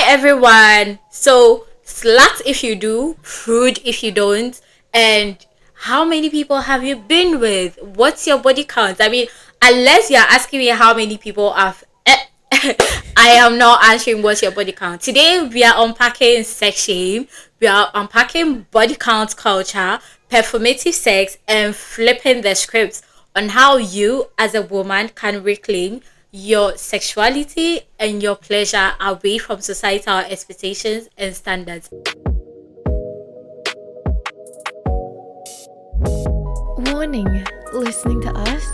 everyone. So, slut if you do, prude if you don't, and how many people have you been with? What's your body count? I mean, unless you're asking me how many people have. I am not answering what's your body count. Today, we are unpacking sex shame, we are unpacking body count culture, performative sex, and flipping the scripts on how you, as a woman, can reclaim your sexuality and your pleasure away from societal expectations and standards. Warning, listening to us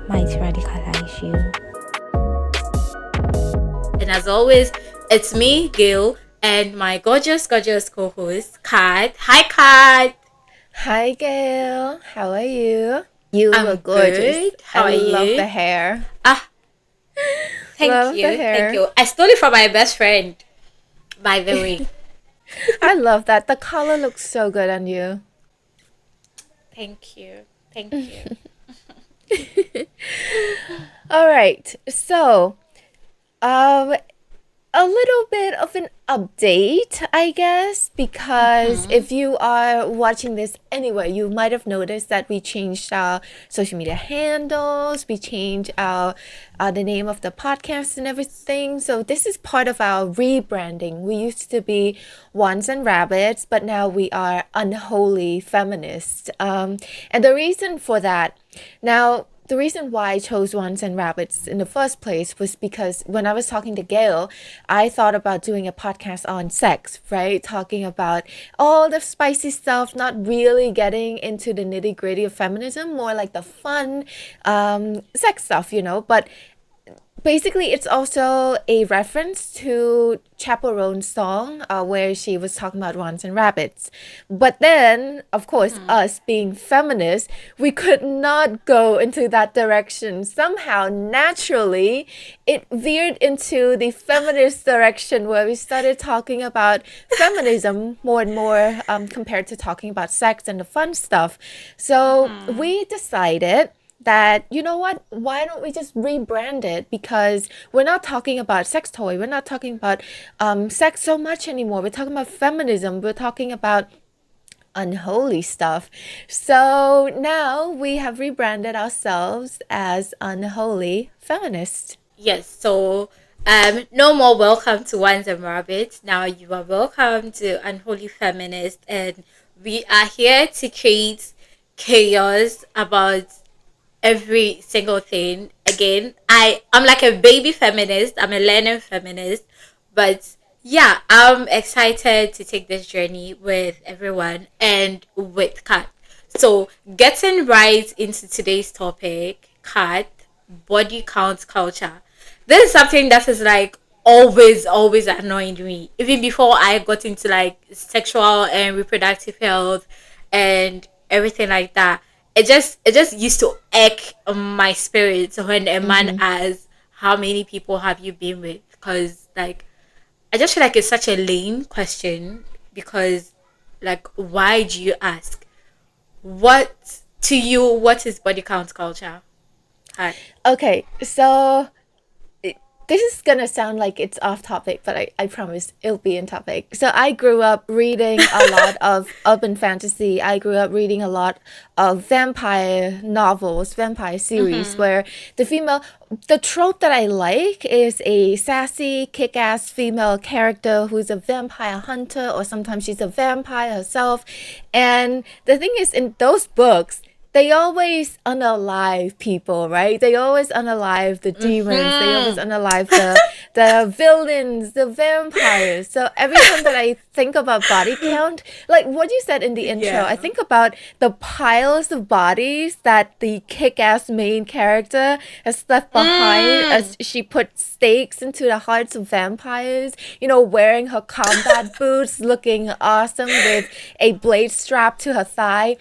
might radicalize you. And as always, it's me, Gail, and my gorgeous co-host, Kat. Hi, Kat. Hi, Gail. How are you? You I'm look gorgeous. good. How I are love you? the hair. Thank Love you. the hair. Thank you. I stole it from my best friend, by the way. I love that. The color looks so good on you. Thank you. Thank you. All right. So, a little bit of an update, I guess, because if you are watching this anywhere, you might have noticed that we changed our social media handles, we changed our the name of the podcast and everything. So this is part of our rebranding. We used to be Wands and Rabbits, but now we are Unholy Feminists. And the reason for that, now, the reason why I chose Wands and Rabbits in the first place was because when I was talking to Gail, I thought about doing a podcast on sex, right? Talking about all the spicy stuff, not really getting into the nitty gritty of feminism, more like the fun sex stuff, But basically, it's also a reference to Chaperone's song where she was talking about Wands and Rabbits. But then, of course, us being feminists, we could not go into that direction. Somehow, naturally, it veered into the feminist direction where we started talking about feminism more and more compared to talking about sex and the fun stuff. So we decided that, you know what, why don't we just rebrand it? Because we're not talking about sex toy, we're not talking about sex so much anymore, we're talking about feminism, we're talking about unholy stuff. So now we have rebranded ourselves as Unholy Feminists. Yes, so no more welcome to Wands and Rabbits. Now you are welcome to Unholy Feminist, and we are here to create chaos about every single thing. Again, I'm like a baby feminist, I'm a learning feminist, but yeah, I'm excited to take this journey with everyone and with Kat. So getting right into today's topic, Kat, body count culture. This is something that is like always annoying me, even before I got into like sexual and reproductive health and everything like that. It just used to ache my spirit when a man asks, how many people have you been with? Because like I just feel like it's such a lame question, because like, why do you ask? What to you, what is body count culture? Hi. Okay, so this is gonna sound like it's off topic, but I promise it'll be in topic. So I grew up reading a lot of urban fantasy. I grew up reading a lot of vampire novels, vampire series, where the trope that I like is a sassy, kick-ass female character who's a vampire hunter, or sometimes she's a vampire herself. And the thing is, in those books, they always unalive people, right? They always unalive the demons. They always unalive the villains, the vampires. So every time that I think about body count, like what you said in the intro, I think about the piles of bodies that the kick-ass main character has left behind as she put stakes into the hearts of vampires, wearing her combat boots, looking awesome with a blade strapped to her thigh.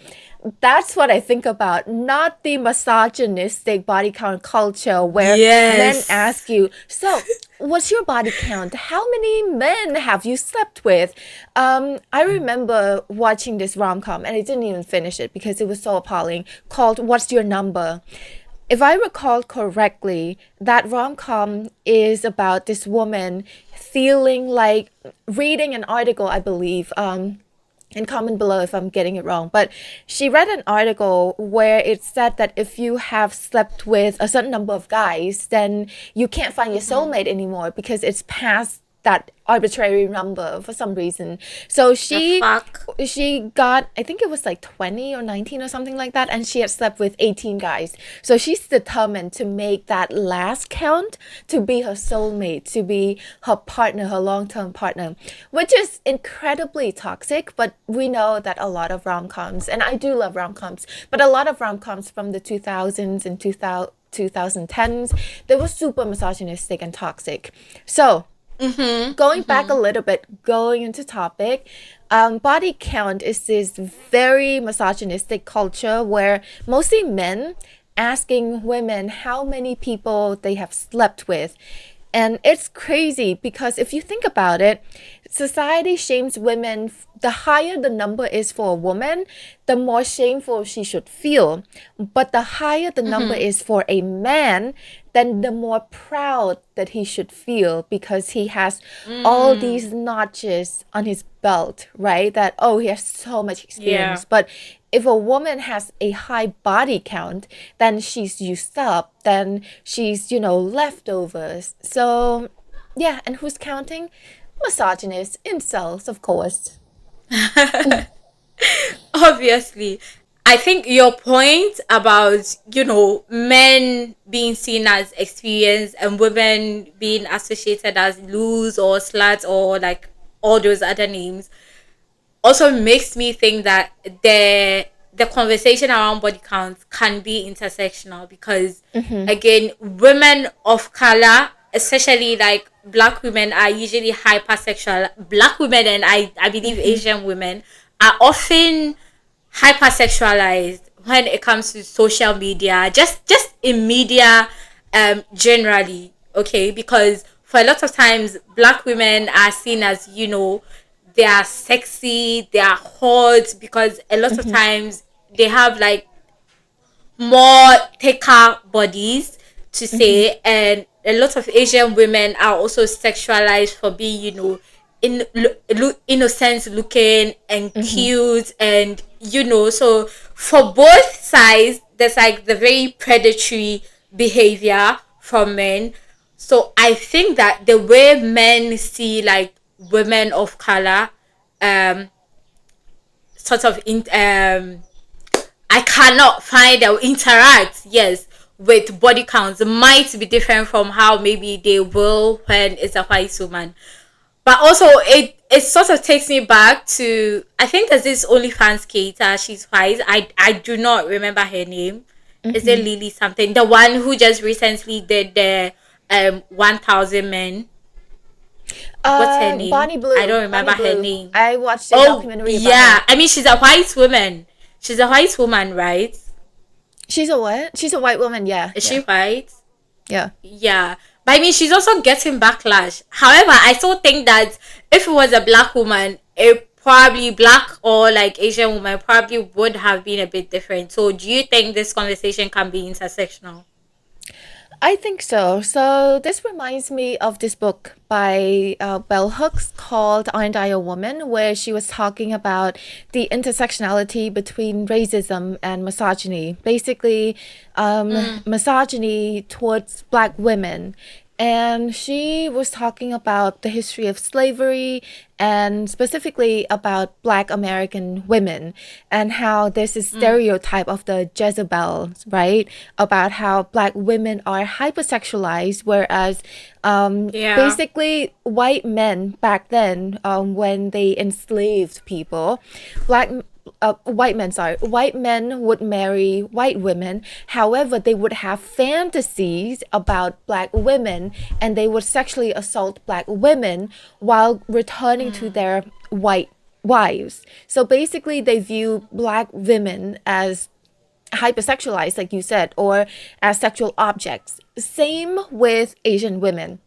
That's what I think about, not the misogynistic body count culture where men ask you, so what's your body count? How many men have you slept with? I remember watching this rom-com, and I didn't even finish it because it was so appalling, called What's Your Number? if I recall correctly, that rom-com is about this woman feeling like reading an article, I believe. And comment below if I'm getting it wrong. But she read an article where it said that if you have slept with a certain number of guys, then you can't find your soulmate anymore because it's past that arbitrary number for some reason. So The fuck? she got, I think it was like 20 or 19 or something like that, and she had slept with 18 guys. So she's determined to make that last count to be her soulmate, to be her partner, her long-term partner, which is incredibly toxic. But we know that a lot of rom-coms, and I do love rom-coms, but a lot of rom-coms from the 2000s and 2010s, they were super misogynistic and toxic. So going back a little bit, going into topic, body count is this very misogynistic culture where mostly men asking women how many people they have slept with. And it's crazy because if you think about it, society shames women. The higher the number is for a woman, the more shameful she should feel. But the higher the number is for a man, then the more proud that he should feel because he has all these notches on his belt, right? That, oh, he has so much Yeah. experience. But if a woman has a high body count, then she's used up, then she's, leftovers. So, yeah, and who's counting? Misogynists, incels, of course. Obviously. I think your point about, men being seen as experienced and women being associated as loose or sluts or like all those other names also makes me think that the conversation around body count can be intersectional because again, women of color, especially like black women, are usually hypersexual. Black women and I believe Asian women are often hypersexualized when it comes to social media, just in media generally, okay? Because for a lot of times black women are seen as, they are sexy, they are hot, because a lot of times they have like more thicker bodies to say, and a lot of Asian women are also sexualized for being, innocent looking and cute, and so for both sides there's like the very predatory behavior from men. So I think that the way men see like women of color, um sort of I cannot find or interact, yes, with body counts might be different from how maybe they will when it's a white woman. But also it sort of takes me back to, I think there's this OnlyFans skater, she's white. I do not remember her name. Is it Lily something? The one who just recently did the 1000 men. What's her name? Bonnie Blue. I don't remember Bonnie her Blue. name. I watched a Oh documentary about yeah. her. I mean, she's a white woman. She's a white woman, right? She's a what? She's a white woman, yeah. Is she white? Yeah. Yeah. But I mean, she's also getting backlash. However, I still think that if it was a black woman, it probably black or like Asian woman probably would have been a bit different. So do you think this conversation can be intersectional? I think so. So this reminds me of this book by Bell Hooks called Aren't I a Woman, where she was talking about the intersectionality between racism and misogyny. Basically, misogyny towards black women. And she was talking about the history of slavery and specifically about black American women and how there's this stereotype of the Jezebels, right? About how black women are hypersexualized, whereas Yeah. basically white men back then, when they enslaved people, white men would marry white women. However, they would have fantasies about black women and they would sexually assault black women while returning to their white wives. So basically, they view black women as hypersexualized, like you said, or as sexual objects. Same with Asian women.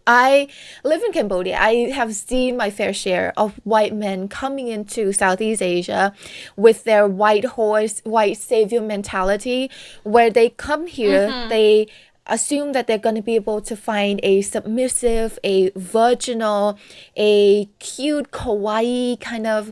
I live in Cambodia. I have seen my fair share of white men coming into Southeast Asia with their white horse, white savior mentality, where they come here, they assume that they're going to be able to find a submissive, a virginal, a cute, kawaii kind of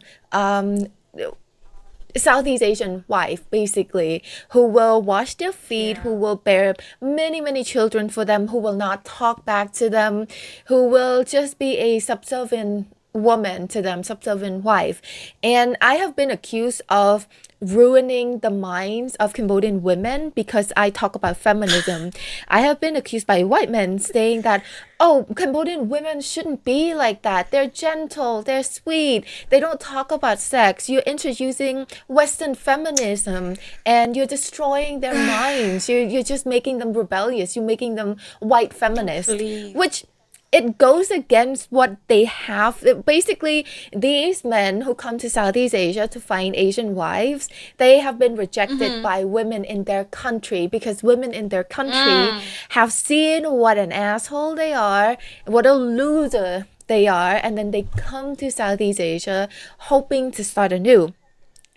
Southeast Asian wife, basically, who will wash their feet, who will bear many, many children for them, who will not talk back to them, who will just be a subservient woman to them, subservient wife. And I have been accused of ruining the minds of Cambodian women because I talk about feminism. I have been accused by white men saying that, oh, Cambodian women shouldn't be like that. They're gentle, they're sweet, they don't talk about sex. You're introducing Western feminism and you're destroying their minds. You're just making them rebellious. You're making them white feminist, Please. which it goes against what they have. Basically, these men who come to Southeast Asia to find Asian wives, they have been rejected by women in their country because women in their country have seen what an asshole they are, what a loser they are, and then they come to Southeast Asia hoping to start anew.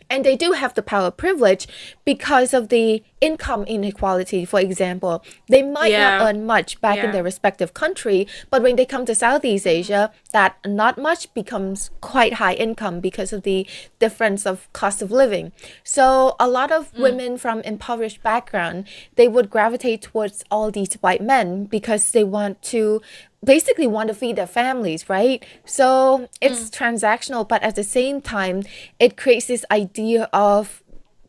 And they do have the power privilege because of the income inequality, for example. They might not earn much back in their respective country, but when they come to Southeast Asia, that not much becomes quite high income because of the difference of cost of living. So a lot of women from impoverished background, they would gravitate towards all these white men because they want to basically want to feed their families, right? So it's transactional, but at the same time, it creates this idea of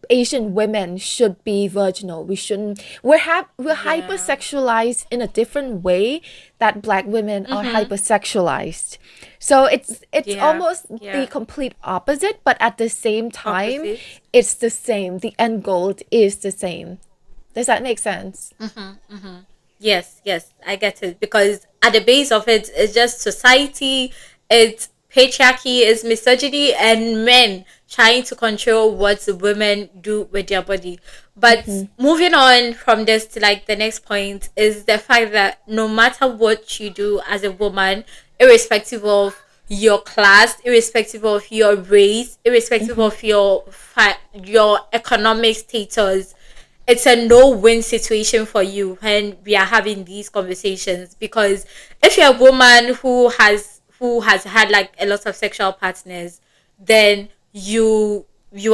Asian women should be virginal. We shouldn't. We're hypersexualized in a different way that Black women are hypersexualized. So it's almost the complete opposite, but at the same time, it's the same. The end goal is the same. Does that make sense? Yes, yes, I get it. Because at the base of it, it's just society, it's patriarchy, it's misogyny, and men trying to control what women do with their body. But moving on from this to like the next point is the fact that no matter what you do as a woman, irrespective of your class, irrespective of your race, irrespective of your economic status, it's a no-win situation for you when we are having these conversations. Because if you're a woman who has had like a lot of sexual partners, then you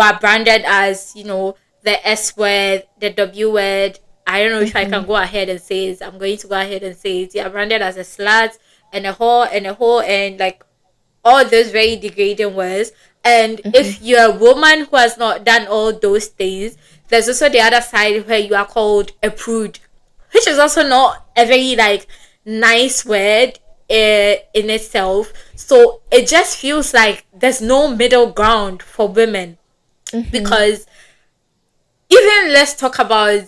are branded as, the S word, the W word. I don't know if I can go ahead and say it. I'm going to go ahead and say it. You are branded as a slut and a whore and a whore and like all those very degrading words. And if you're a woman who has not done all those things, there's also the other side where you are called a prude, which is also not a very like nice word in itself. So it just feels like there's no middle ground for women. Because even let's talk about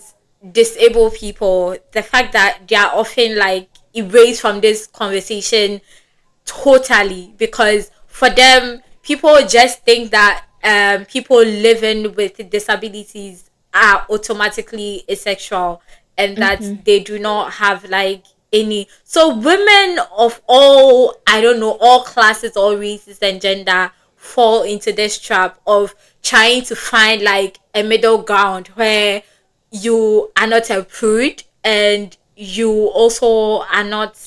disabled people, the fact that they are often like erased from this conversation totally, because for them people just think that people living with disabilities are automatically asexual and that they do not have like any. So women of all, I don't know, all classes, all races and gender fall into this trap of trying to find like a middle ground where you are not a prude and you also are not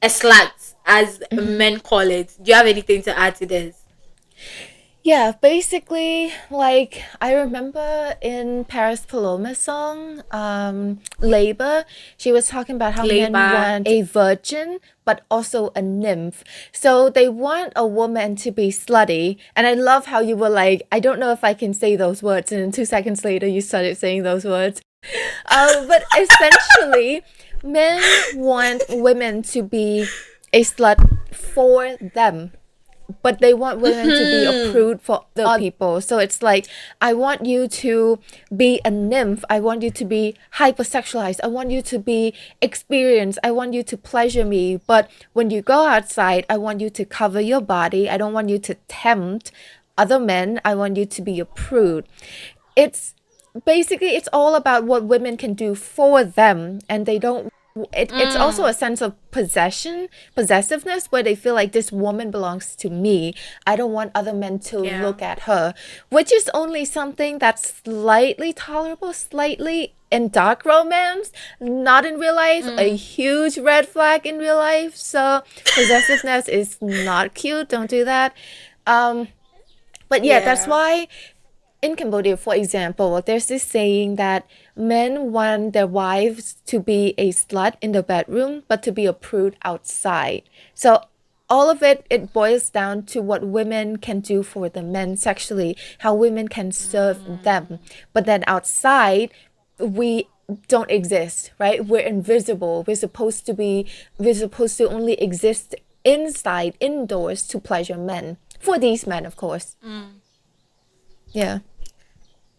a slut, as men call it. Do you have anything to add to this? Yeah, basically, like I remember in Paris Paloma's song, Labor, she was talking about how men Labor. want a virgin, but also a nymph. So they want a woman to be slutty. And I love how you were like, I don't know if I can say those words. And then 2 seconds later, you started saying those words. But essentially, men want women to be a slut for them, but they want women to be a prude for other people. So it's like, I want you to be a nymph. I want you to be hypersexualized. I want you to be experienced. I want you to pleasure me. But when you go outside, I want you to cover your body. I don't want you to tempt other men. I want you to be a prude. It's basically, it's all about what women can do for them, and they don't it's also a sense of possessiveness, where they feel like this woman belongs to me. I don't want other men to Yeah. look at her, which is only something that's slightly tolerable, slightly in dark romance, not in real life, a huge red flag in real life. So possessiveness is not cute. Don't do that. Um, but yeah, that's Yeah. why in Cambodia, for example, there's this saying that men want their wives to be a slut in the bedroom, but to be a prude outside. So all of it boils down to what women can do for the men sexually, how women can serve them. But then outside, we don't exist, right? We're invisible. We're supposed to only exist inside, indoors to pleasure men. For these men, of course. Yeah.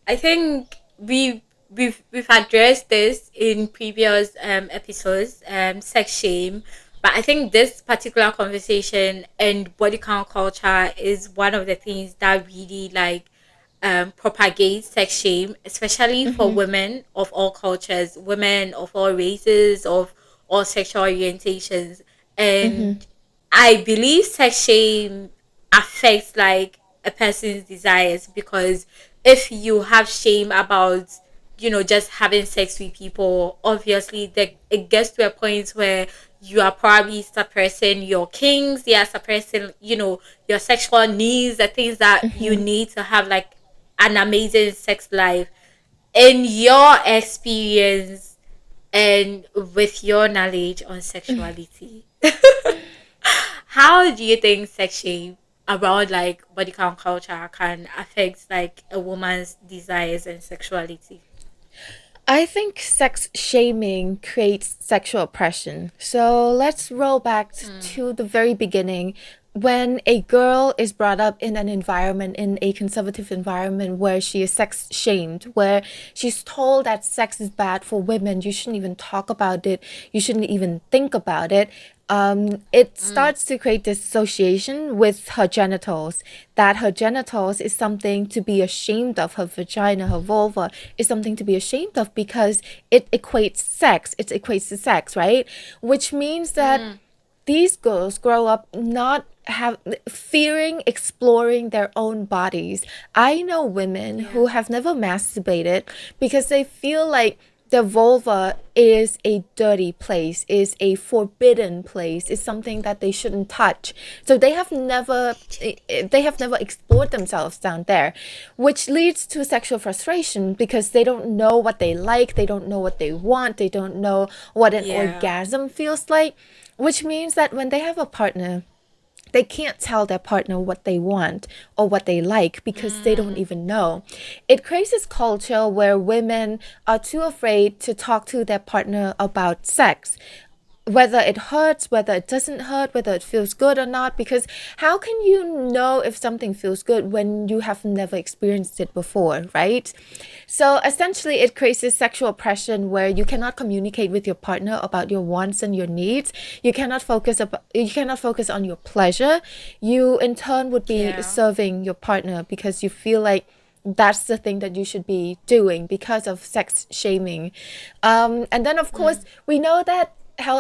I think we've addressed this in previous episodes, sex shame, but I think this particular conversation and body count culture is one of the things that really like propagates sex shame, especially for women of all cultures, women of all races, of all sexual orientations, and I believe sex shame affects like a person's desires because if you have shame about just having sex with people, obviously it gets to a point where you are probably suppressing your kings, you are suppressing your sexual needs, the things that you need to have like an amazing sex life. In your experience and with your knowledge on sexuality, how do you think sex shame around like body count culture can affect like a woman's desires and sexuality? I think sex shaming creates sexual oppression. So let's roll back to the very beginning. When a girl is brought up in an environment, in a conservative environment where she is sex shamed, where she's told that sex is bad for women, you shouldn't even talk about it, you shouldn't even think about it. It starts to create this association with her genitals, that her genitals is something to be ashamed of, her vagina, her vulva is something to be ashamed of because it equates to sex, right? Which means that these girls grow up not have fearing exploring their own bodies. I know women Yeah. who have never masturbated because they feel like the vulva is a dirty place, is a forbidden place, is something that they shouldn't touch. So they have never explored themselves down there, which leads to sexual frustration because they don't know what they like, they don't know what they want, they don't know what an Yeah. orgasm feels like, which means that when they have a partner, they can't tell their partner what they want or what they like because they don't even know. It creates this culture where women are too afraid to talk to their partner about sex, whether it hurts, whether it doesn't hurt, whether it feels good or not, because how can you know if something feels good when you have never experienced it before, right? So essentially it creates this sexual oppression where you cannot communicate with your partner about your wants and your needs. You cannot focus on your pleasure. You in turn would be Yeah. serving your partner because you feel like that's the thing that you should be doing because of sex shaming. And then, of course, we know that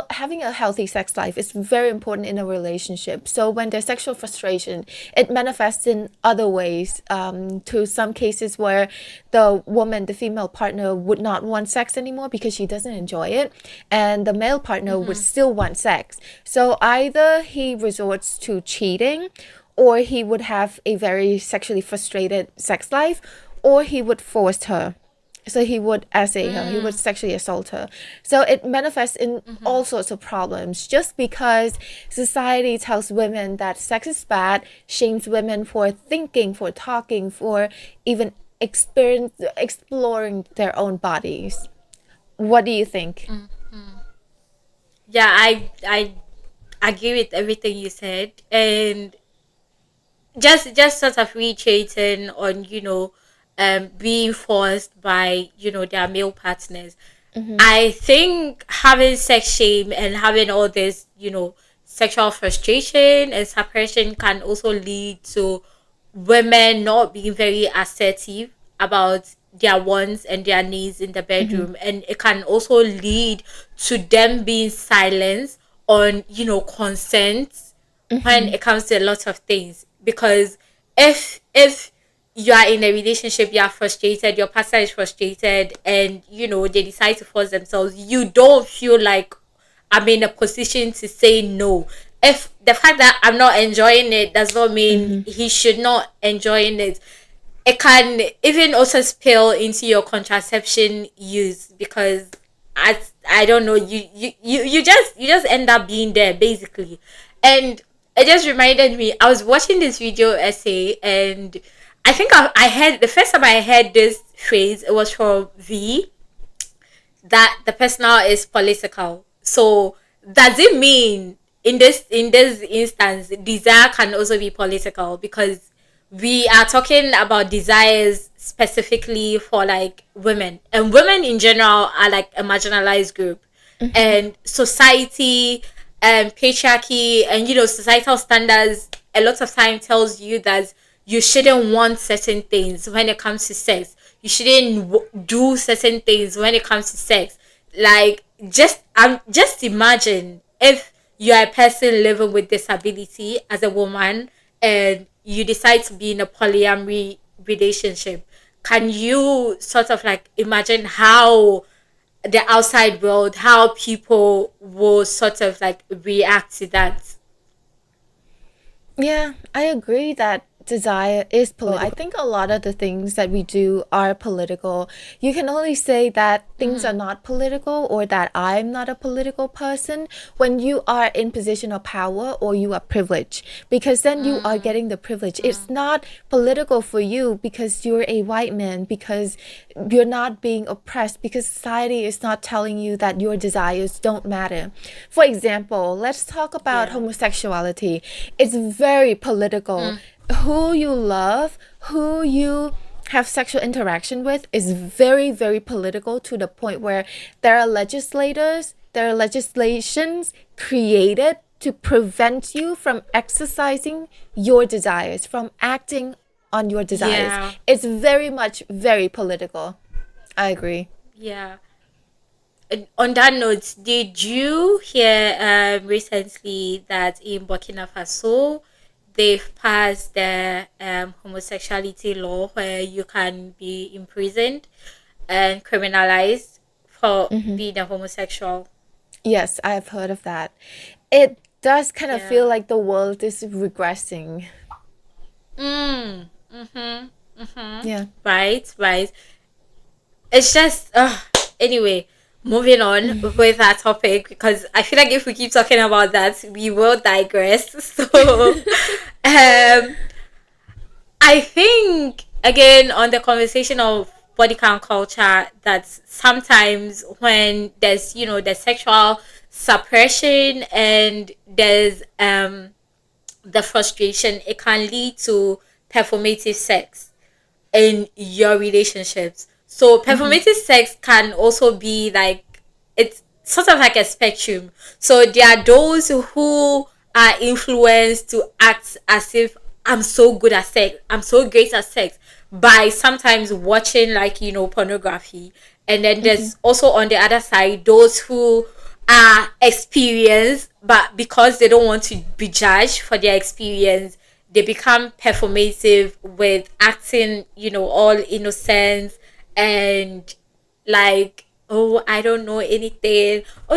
having a healthy sex life is very important in a relationship. So when there's sexual frustration, it manifests in other ways. To some cases where the female partner would not want sex anymore because she doesn't enjoy it, and the male partner would still want sex. So either he resorts to cheating, or he would have a very sexually frustrated sex life, or he would force her. So he would essay her, he would sexually assault her. So it manifests in all sorts of problems just because society tells women that sex is bad, shames women for thinking, for talking, for even exploring their own bodies. What do you think? Yeah, I agree with everything you said, and just sort of reiterating on being forced by their male partners. I think having sex shame and having all this sexual frustration and suppression can also lead to women not being very assertive about their wants and their needs in the bedroom, and it can also lead to them being silenced on, consent when it comes to a lot of things. Because if you are in a relationship, you are frustrated, your partner is frustrated, and they decide to force themselves, you don't feel like I'm in a position to say no. If the fact that I'm not enjoying it does not mean he should not enjoying it. It can even also spill into your contraception use, because I don't know, you just end up being there basically. And it just reminded me, I was watching this video essay, and I think I heard the first time I heard this phrase, it was from V, that the personal is political. So does it mean in this instance desire can also be political? Because we are talking about desires specifically for like women, and women in general are like a marginalized group, and society and patriarchy and societal standards a lot of time tells you that you shouldn't want certain things when it comes to sex. You shouldn't do certain things when it comes to sex. Like, just imagine if you are a person living with disability as a woman, and you decide to be in a polyamory relationship. Can you sort of like imagine how the outside world, how people will sort of like react to that? Yeah, I agree that desire is political. I think a lot of the things that we do are political. You can only say that things are not political or that I'm not a political person when you are in position of power or you are privileged, because then you are getting the privilege. It's not political for you because you're a white man, because you're not being oppressed, because society is not telling you that your desires don't matter. For example, let's talk about Yeah. homosexuality. It's very political. Who you love, who you have sexual interaction with is very, very political, to the point where there are legislators, there are legislations created to prevent you from exercising your desires, from acting on your desires. Yeah. It's very much very political. I agree. Yeah. And on that note, did you hear recently that in Burkina Faso they've passed the homosexuality law, where you can be imprisoned and criminalized for being a homosexual? Yes, I've heard of that. It does kind of feel Yeah. like the world is regressing. Mm. Yeah. Right, right. It's just anyway, moving on with that topic, because I feel like if we keep talking about that we will digress. So um I think again on the conversation of body count culture, that sometimes when there's the sexual suppression and there's the frustration, it can lead to performative sex in your relationships. So performative sex can also be like, it's sort of like a spectrum. So there are those who are influenced to act as if I'm so good at sex, I'm so great at sex, by sometimes watching like pornography. And then there's also on the other side those who are experienced, but because they don't want to be judged for their experience, they become performative with acting, all innocence, and like, oh, I don't know anything. Oh,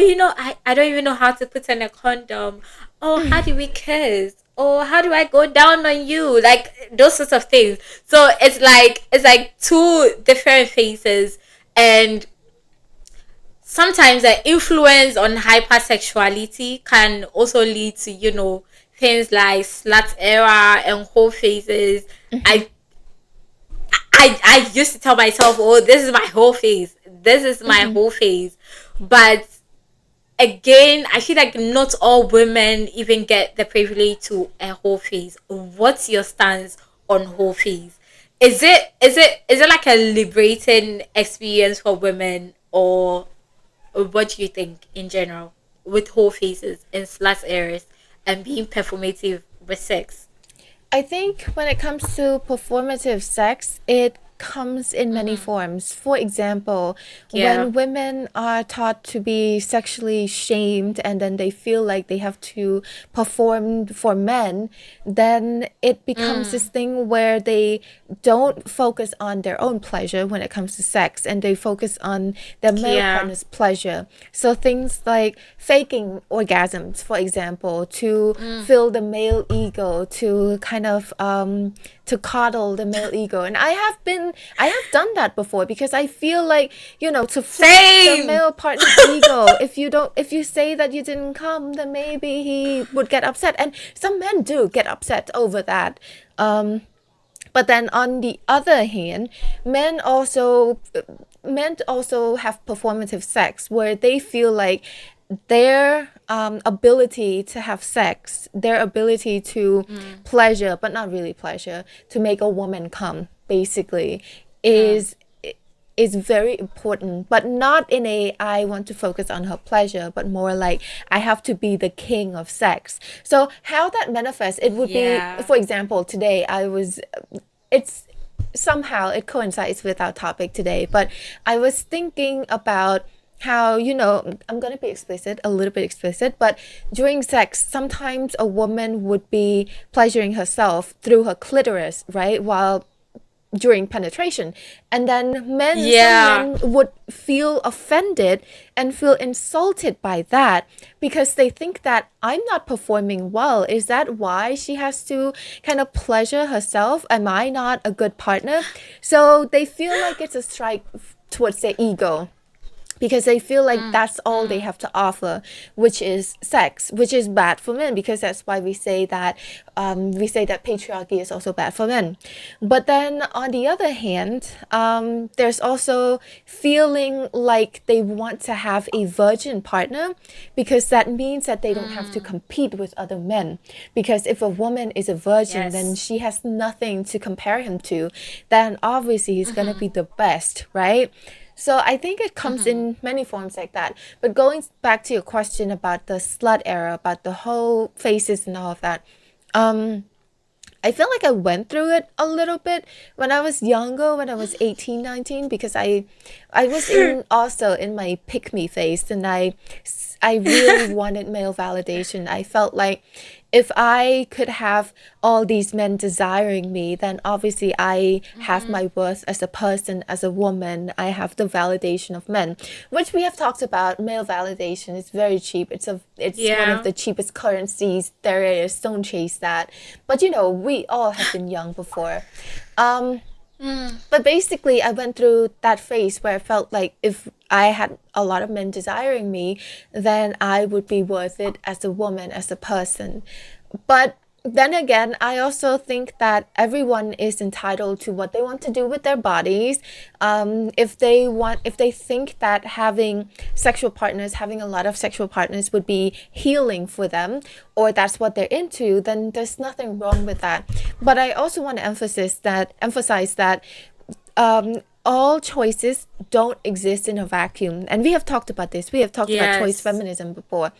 I don't even know how to put on a condom. Oh, how do we kiss? Oh, how do I go down on you? Like those sorts of things. So it's like two different faces. And sometimes the influence on hypersexuality can also lead to things like slut era and whole phases. I i i used to tell myself, oh, this is my whole phase, this is my whole phase. But again, I feel like not all women even get the privilege to a whole phase. What's your stance on whole phase? Is it like a liberating experience for women, or what do you think in general with whole faces and slut areas and being performative with sex? I think when it comes to performative sex, it comes in many forms. For example, Yeah. when women are taught to be sexually shamed and then they feel like they have to perform for men, then it becomes this thing where they don't focus on their own pleasure when it comes to sex, and they focus on their male Yeah. partner's pleasure. So things like faking orgasms, for example, to fill the male ego, to kind of to coddle the male ego. And I have done that before, because I feel like, to flex the Same. male partner's ego. If you say that you didn't come, then maybe he would get upset. And some men do get upset over that. But then on the other hand, men also men also have performative sex, where they feel like their ability to have sex, their ability to pleasure, but not really pleasure, to make a woman come, basically, is is very important, but not in a I want to focus on her pleasure, but more like I have to be the king of sex. So how that manifests, it would be, Yeah. for example, today it's somehow it coincides with our topic today, but I was thinking about how, I'm going to be explicit, a little bit explicit, but during sex, sometimes a woman would be pleasuring herself through her clitoris, right? While during penetration, and then some Yeah. men would feel offended and feel insulted by that, because they think that I'm not performing well. Is that why she has to kind of pleasure herself? Am I not a good partner? So they feel like it's a strike towards their ego, because they feel like that's all they have to offer, which is sex, which is bad for men, because that's why we say that patriarchy is also bad for men. But then on the other hand, there's also feeling like they want to have a virgin partner, because that means that they don't have to compete with other men. Because if a woman is a virgin, then Yes. she has nothing to compare him to. Then obviously he's gonna be the best, right? So I think it comes in many forms like that. But going back to your question about the slut era, about the whole faces and all of that, I feel like I went through it a little bit when I was younger, when I was 18, 19, because I was in also in my pick me phase, and I really wanted male validation. I felt like if I could have all these men desiring me, then obviously I have my worth as a person, as a woman. I have the validation of men, which we have talked about. Male validation is very cheap. It's one of Yeah. the cheapest currencies there is. Don't chase that. But we all have been young before. But basically, I went through that phase where I felt like if I had a lot of men desiring me, then I would be worth it as a woman, as a person. But then again, I also think that everyone is entitled to what they want to do with their bodies. If they think that having a lot of sexual partners would be healing for them, or that's what they're into, then there's nothing wrong with that. But I also want to emphasize that all choices don't exist in a vacuum. And we have talked about this. We have talked about choice Yes. feminism before.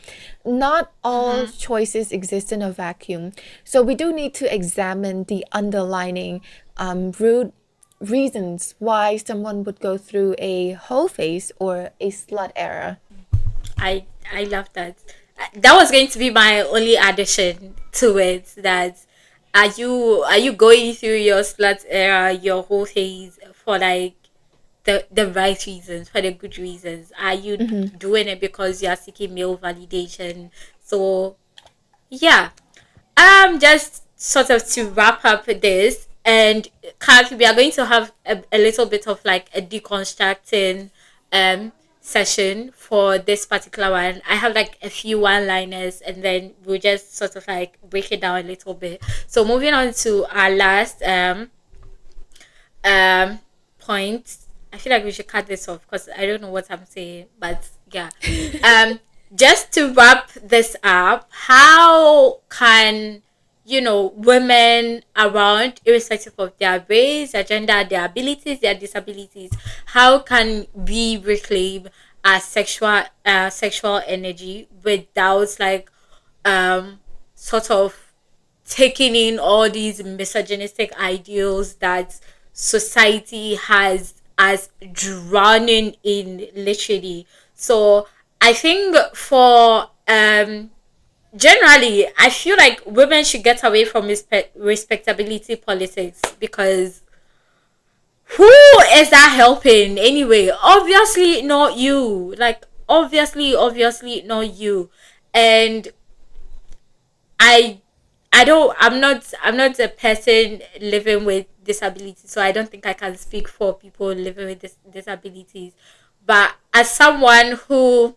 Not all choices exist in a vacuum. So we do need to examine the underlying root reasons why someone would go through a whole phase or a slut era. I love that. That was going to be my only addition to it. That are you going through your slut era, your whole phase for like the right reasons, for the good reasons? Are you doing it because you are seeking male validation? So yeah, just sort of to wrap up this, and Kathy, we are going to have a little bit of like a deconstructing session for this particular one. I have like a few one liners, and then we'll just sort of like break it down a little bit. So moving on to our last um point. I feel like we should cut this off because I don't know what I'm saying, but yeah. Um just to wrap this up, how can women around, irrespective of their race, their gender, their abilities, their disabilities, how can we reclaim our sexual energy without like sort of taking in all these misogynistic ideals that society has as drowning in, literally. So I think for generally, I feel like women should get away from respectability politics, because who is that helping anyway? Obviously not you. Like, obviously not you. And I I'm not a person living with disabilities, so I don't think I can speak for people living with disabilities. But as someone who,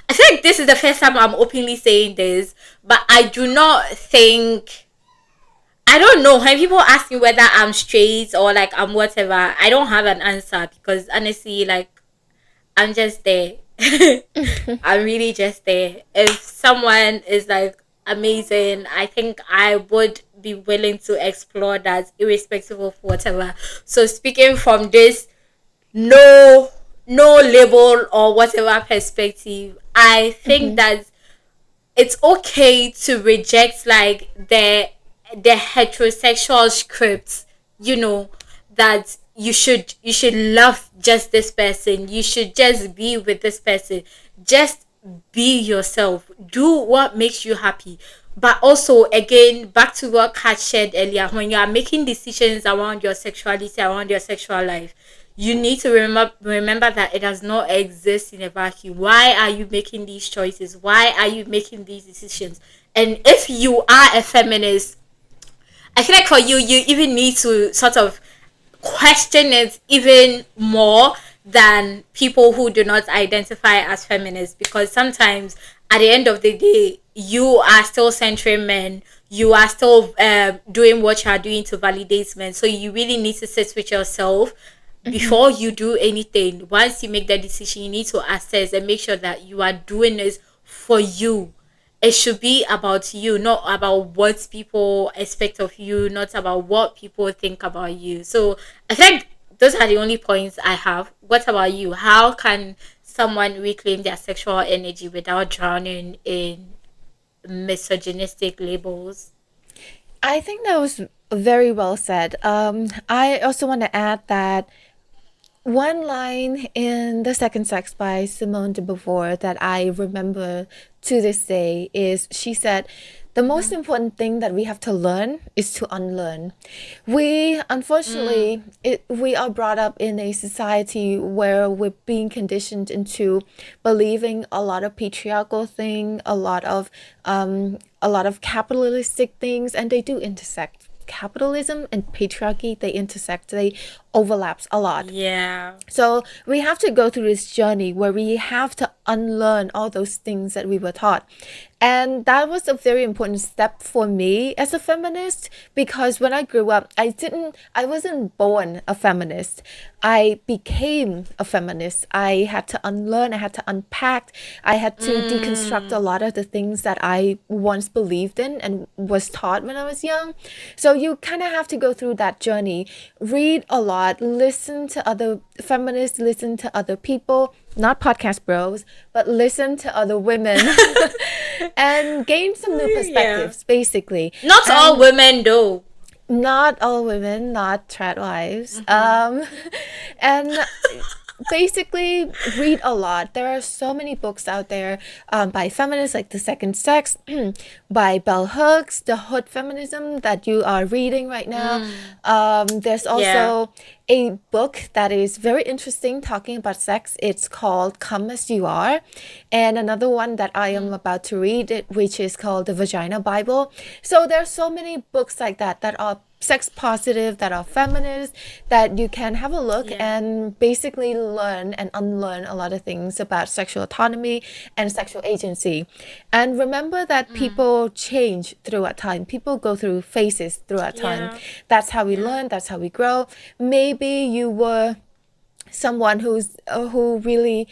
I think this is the first time I'm openly saying this, but I do not think, I don't know, when people ask me whether I'm straight or like I'm whatever, I don't have an answer, because honestly, like, I'm just there. I'm really just there. If someone is like amazing, I think I would be willing to explore that, irrespective of whatever. So speaking from this no no label or whatever perspective, I think that it's okay to reject like the heterosexual scripts, you know, that you should love just this person, you should just be with this person, just be yourself, do what makes you happy. But also, again, back to what Kat shared earlier, when you are making decisions around your sexuality, around your sexual life, you need to remember that it does not exist in a vacuum. Why are you making these choices? Why are you making these decisions? And if you are a feminist, I feel like for you, you even need to sort of question it even more than people who do not identify as feminists, because sometimes at the end of the day, you are still centering men, you are still doing what you are doing to validate men. So you really need to sit with yourself before you do anything. Once you make that decision, you need to assess and make sure that you are doing this for you. It should be about you, not about what people expect of you, not about what people think about you. So I think those are the only points I have. What about you? How can someone reclaim their sexual energy without drowning in misogynistic labels? I think that was very well said. I also want to add that one line in The Second Sex by Simone de Beauvoir that I remember to this day is, she said, the most important thing that we have to learn is to unlearn. We, unfortunately, we are brought up in a society where we're being conditioned into believing a lot of patriarchal thing, a lot of capitalistic things, and they do intersect. Capitalism and patriarchy, they intersect, they overlaps a lot. Yeah. So we have to go through this journey where we have to unlearn all those things that we were taught. And that was a very important step for me as a feminist, because when I grew up, I wasn't born a feminist. I became a feminist. I had to unlearn, I had to unpack, I had to deconstruct a lot of the things that I once believed in and was taught when I was young. So you kind of have to go through that journey, read a lot, listen to other feminists, listen to other people, not podcast bros, but listen to other women and gain some new perspectives, basically. Not all women though. Not all women, not trad wives. And basically read a lot. There are so many books out there by feminists, like The Second Sex, by Bell Hooks, The Hood Feminism that you are reading right now. There's also a book that is very interesting talking about sex. It's called Come As You Are. And another one that I am about to read, which is called The Vagina Bible. So there are so many books like that that are sex positive, that are feminist, that you can have a look and basically learn and unlearn a lot of things about sexual autonomy and sexual agency. And remember that people change throughout time. People go through phases throughout time. That's how we learn, that's how we grow. Maybe you were someone who really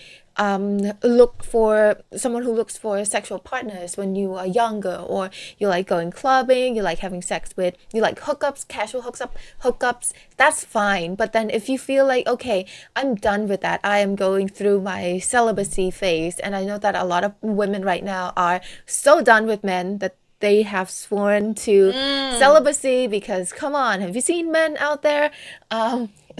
look for someone who looks for sexual partners when you are younger, or you like going clubbing, you like having sex with, you like hookups, casual hookups, that's fine. But then if you feel like, okay, I'm done with that, I am going through my celibacy phase, and I know that a lot of women right now are so done with men that they have sworn to celibacy because, come on, have you seen men out there?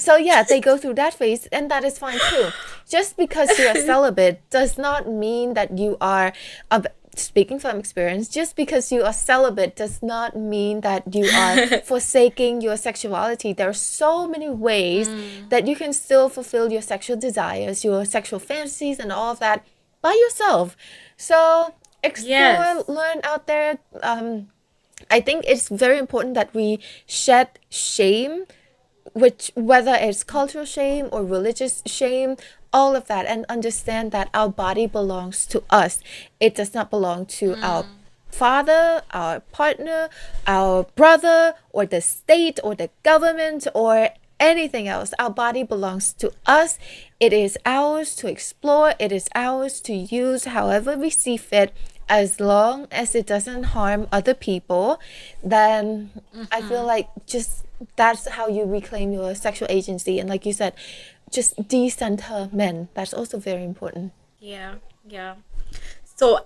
So yeah, they go through that phase, and that is fine too. Just because you are celibate does not mean that you are speaking from experience, just because you are celibate does not mean that you are forsaking your sexuality. There are so many ways that you can still fulfill your sexual desires, your sexual fantasies, and all of that by yourself. So explore, Yes. learn out there. I think it's very important that we shed shame, which whether it's cultural shame or religious shame, all of that, and understand that our body belongs to us. It does not belong to our father, our partner, our brother, or the state, or the government, or anything else. Our body belongs to us. It is ours to explore. It is ours to use however we see fit, as long as it doesn't harm other people. Then I feel like just that's how you reclaim your sexual agency. And like you said, just decenter men. That's also very important. Yeah. Yeah. So,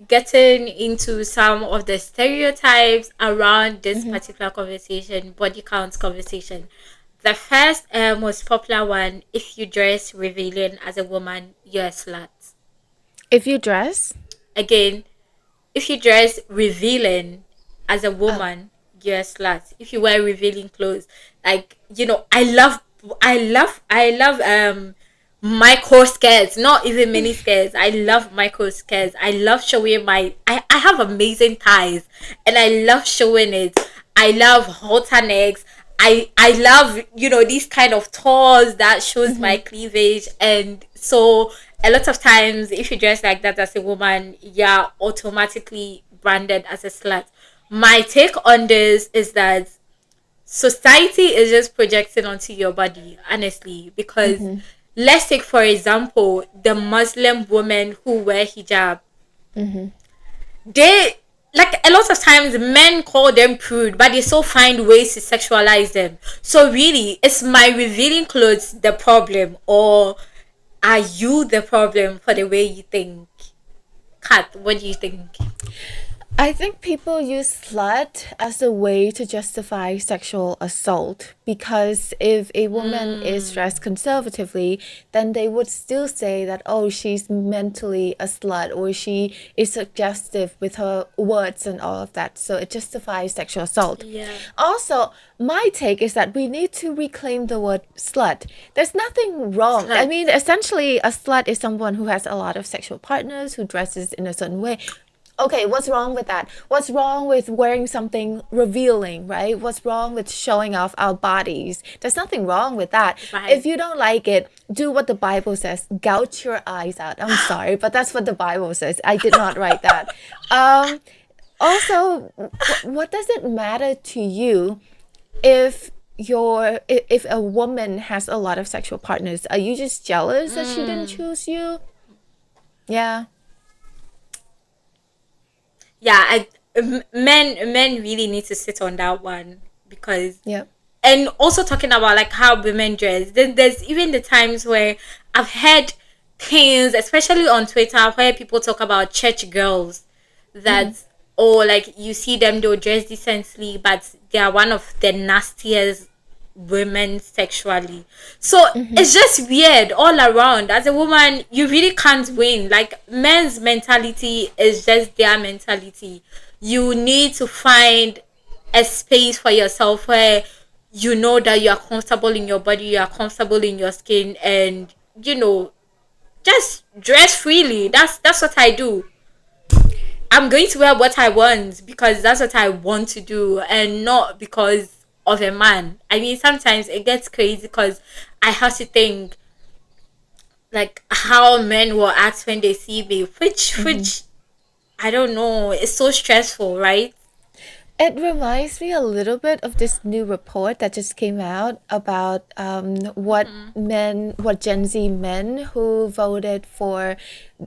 getting into some of the stereotypes around this particular conversation, body count conversation. The first, most popular one: if you dress revealing as a woman, you're a slut. If you dress, Again, if you dress revealing as a woman, you're a slut. If you wear revealing clothes, like, I love micro skirts, not even mini skirts. I love micro skirts. I love showing I have amazing thighs, and I love showing it. I love halter necks. I love, these kind of tours that shows my cleavage. And so a lot of times, if you dress like that as a woman, you're automatically branded as a slut. My take on this is that society is just projecting onto your body, honestly, because let's take, for example, the Muslim women who wear hijab. They, like, a lot of times men call them prude, but they still find ways to sexualize them. So really, is my revealing clothes the problem, or are you the problem for the way you think? Kat, what do you think? I think people use slut as a way to justify sexual assault, because if a woman is dressed conservatively, then they would still say that, oh, she's mentally a slut, or she is suggestive with her words and all of that. So it justifies sexual assault. Yeah. Also, my take is that we need to reclaim the word slut. There's nothing wrong. I Slut. mean, essentially, a slut is someone who has a lot of sexual partners, who dresses in a certain way. Okay, what's wrong with that? What's wrong with wearing something revealing, right? What's wrong with showing off our bodies? There's nothing wrong with that. Right. If you don't like it, do what the Bible says. Gouge your eyes out. I'm sorry, but that's what the Bible says. I did not write that. Also, what does it matter to you if if a woman has a lot of sexual partners? Are you just jealous that she didn't choose you? Yeah. Yeah, men really need to sit on that one, because, Yeah. and also talking about like how women dress. There's even the times where I've heard things, especially on Twitter, where people talk about church girls that, or like, you see them, they'll dress decently, but they are one of the nastiest women sexually. So it's just weird all around. As a woman, you really can't win. Like, men's mentality is just their mentality. You need to find a space for yourself where you know that you are comfortable in your body, you are comfortable in your skin, and just dress freely. That's what I do. I'm going to wear what I want because that's what I want to do, and not because of a man. I mean, sometimes it gets crazy because I have to think like how men will act when they see me, which I don't know. It's so stressful, right? It reminds me a little bit of this new report that just came out about what Gen Z men who voted for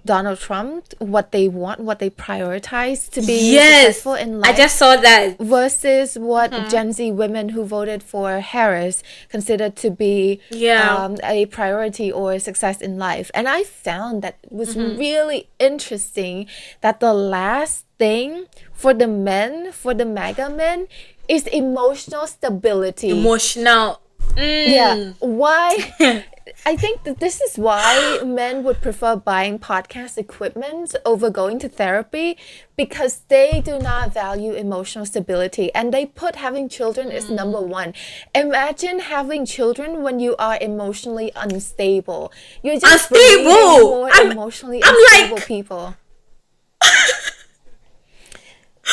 Donald Trump, what they want, what they prioritize to be Yes, successful in I life, just saw that. versus what Gen Z women who voted for Harris considered to be Yeah. a priority or success in life. And I found that it was really interesting that the last thing for the men, for the MAGA men, is emotional stability. Emotional. Yeah. Why? I think that this is why men would prefer buying podcast equipment over going to therapy, because they do not value emotional stability and they put having children as number one. Imagine having children when you are emotionally unstable. You're just breeding more emotionally unstable people.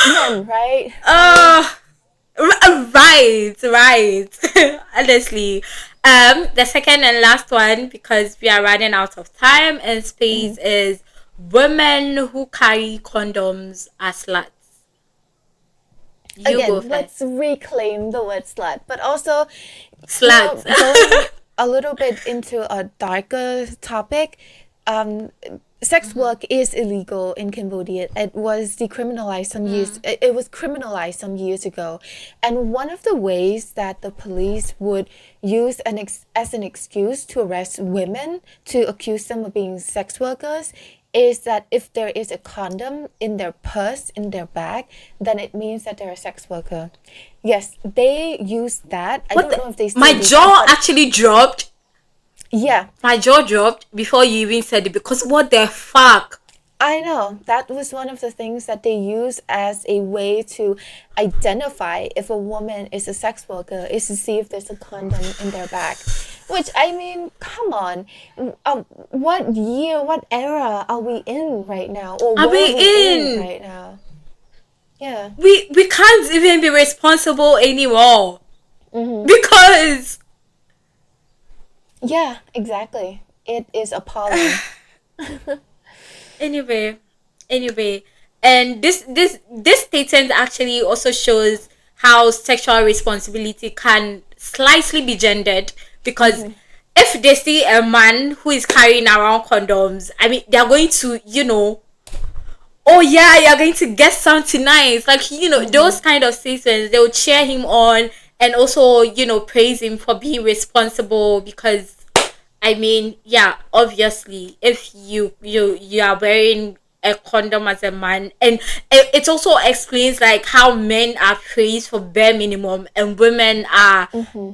Men, right? Right. Honestly. The second and last one, because we are running out of time and space, is women who carry condoms as sluts. Again, let's reclaim the word slut, but also sluts. Going a little bit into a darker topic. Sex work is illegal in Cambodia. It was decriminalized some years. It was criminalized some years ago, and one of the ways that the police would use as an excuse to arrest women, to accuse them of being sex workers, is that if there is a condom in their purse, in their bag, then it means that they're a sex worker. Yes, they use that. I don't know if they still My jaw actually dropped. Yeah. My jaw dropped before you even said it, because what the fuck? I know. That was one of the things that they use as a way to identify if a woman is a sex worker, is to see if there's a condom in their bag. Which, I mean, come on. What year, what era are we in right now? Or are we in right now? Yeah. We can't even be responsible anymore. Because... Yeah, exactly. It is appalling. Anyway, and this statement actually also shows how sexual responsibility can slightly be gendered, because if they see a man who is carrying around condoms, I mean, they're going to, oh yeah, you're going to get some tonight, like, those kind of statements. They will cheer him on and also, praise him for being responsible, because I mean, yeah, obviously, if you are wearing a condom as a man, and it also explains like how men are praised for bare minimum and women are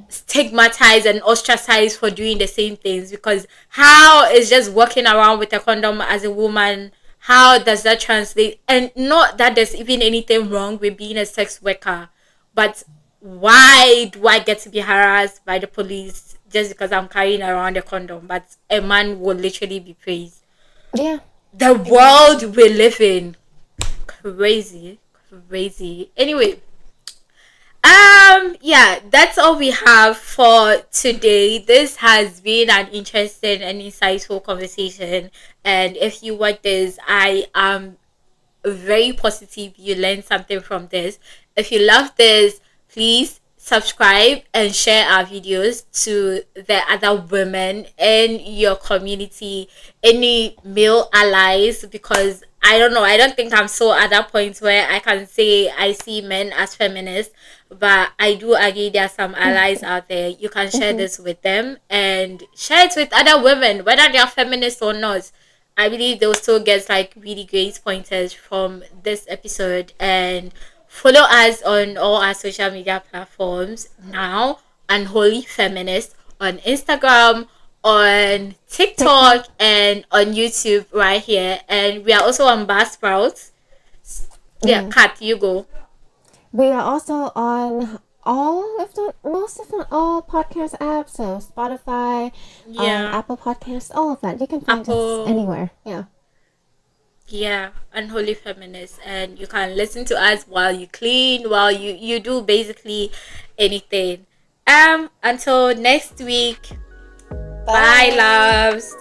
stigmatized and ostracized for doing the same things, because how is just walking around with a condom as a woman, how does that translate? And not that there's even anything wrong with being a sex worker, but why do I get to be harassed by the police just because I'm carrying around a condom? But a man will literally be praised. Yeah. The world we live in. Crazy. Anyway. Yeah, that's all we have for today. This has been an interesting and insightful conversation. And if you want this, I am very positive you learned something from this. If you love this, please subscribe and share our videos to the other women in your community, any male allies, because I don't know, I don't think I'm so at that point where I can say I see men as feminists, but I do agree there are some allies out there. You can share this with them and share it with other women, whether they are feminists or not. I believe they'll still get like really great pointers from this episode. And follow us on all our social media platforms now. Unholy Feminists on Instagram, on TikTok, and on YouTube right here. And we are also on Buzzsprout. Yeah, Kat, you go. We are also on all, if not most, if not all, podcast apps. So Spotify, Apple Podcasts, all of that. You can find us anywhere. Yeah, Unholy Feminists, and you can listen to us while you clean, while you do basically anything. Until next week. Bye loves.